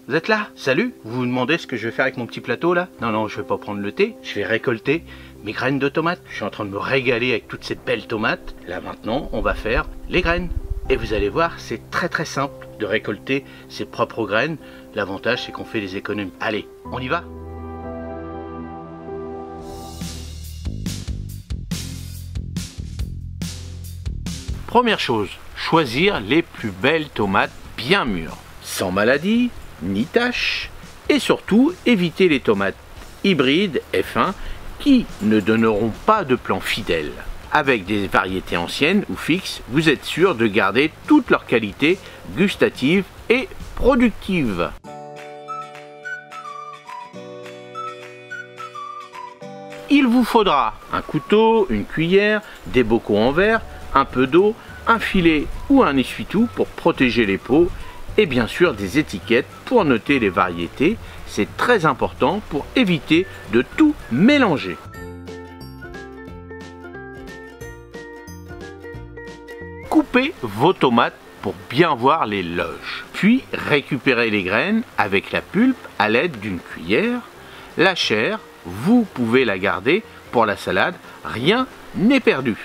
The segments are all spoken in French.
Vous êtes là? Salut! Vous vous demandez ce que je vais faire avec mon petit plateau là? Non, non, je vais pas prendre le thé, je vais récolter mes graines de tomates. Je suis en train de me régaler avec toutes ces belles tomates. Là maintenant, on va faire les graines. Et vous allez voir, c'est très très simple de récolter ses propres graines. L'avantage, c'est qu'on fait des économies. Allez, on y va? Première chose, choisir les plus belles tomates bien mûres, sans maladie, ni taches, et surtout éviter les tomates hybrides F1 qui ne donneront pas de plan fidèle. Avec des variétés anciennes ou fixes, vous êtes sûr de garder toute leur qualité gustative et productive. Il vous faudra un couteau, une cuillère, des bocaux en verre, un peu d'eau, un filet ou un essuie-tout pour protéger les peaux et bien sûr des étiquettes pour noter les variétés. C'est très important pour éviter de tout mélanger. Coupez vos tomates pour bien voir les loges. Puis récupérez les graines avec la pulpe à l'aide d'une cuillère. La chair, vous pouvez la garder pour la salade, rien n'est perdu.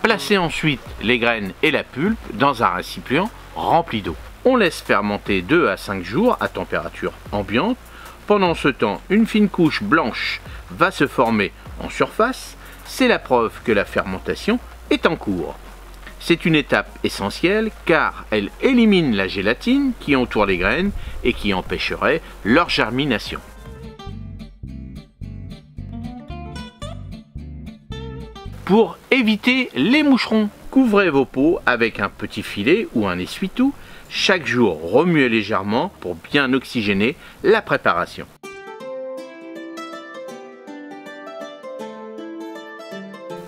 Placez ensuite les graines et la pulpe dans un récipient rempli d'eau. On laisse fermenter 2 à 5 jours à température ambiante. Pendant ce temps, une fine couche blanche va se former en surface. C'est la preuve que la fermentation est en cours. C'est une étape essentielle car elle élimine la gélatine qui entoure les graines et qui empêcherait leur germination. Pour éviter les moucherons, couvrez vos pots avec un petit filet ou un essuie-tout. Chaque jour, remuez légèrement pour bien oxygéner la préparation.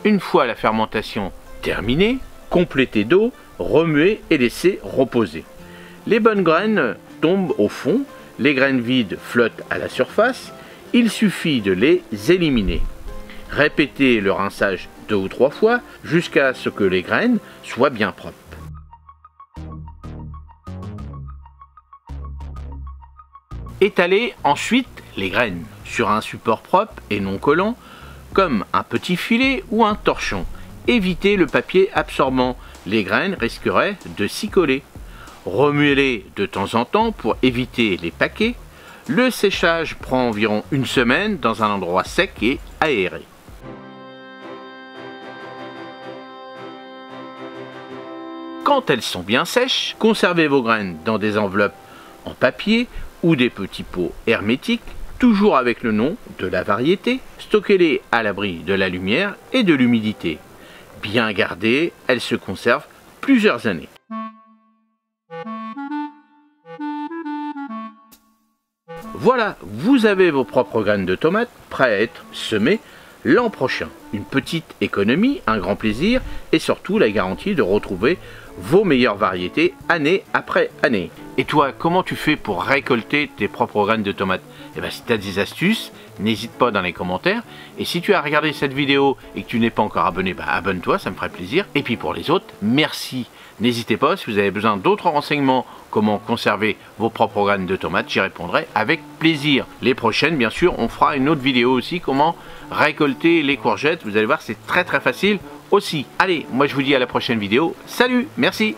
Une fois la fermentation terminée, complétez d'eau, remuez et laissez reposer. Les bonnes graines tombent au fond, les graines vides flottent à la surface. Il suffit de les éliminer. Répétez le rinçage 2 ou 3 fois jusqu'à ce que les graines soient bien propres. Étalez ensuite les graines sur un support propre et non collant, comme un petit filet ou un torchon. Évitez le papier absorbant, les graines risqueraient de s'y coller. Remuez-les de temps en temps pour éviter les paquets. Le séchage prend environ 1 semaine dans un endroit sec et aéré. Quand elles sont bien sèches, conservez vos graines dans des enveloppes en papier ou des petits pots hermétiques, toujours avec le nom de la variété. Stockez-les à l'abri de la lumière et de l'humidité. Bien gardées, elles se conservent plusieurs années. Voilà, vous avez vos propres graines de tomates prêtes à être semées l'an prochain. Une petite économie, un grand plaisir et surtout la garantie de retrouver vos meilleures variétés année après année. Et toi, comment tu fais pour récolter tes propres graines de tomates? Eh bien, si tu as des astuces, n'hésite pas dans les commentaires. Et si tu as regardé cette vidéo et que tu n'es pas encore abonné, abonne-toi, ça me ferait plaisir. Et puis pour les autres, merci. N'hésitez pas, si vous avez besoin d'autres renseignements, comment conserver vos propres graines de tomates, j'y répondrai avec plaisir. Les prochaines, bien sûr, on fera une autre vidéo aussi, comment récolter les courgettes. Vous allez voir, c'est très très facile aussi. Allez, moi je vous dis à la prochaine vidéo. Salut, merci.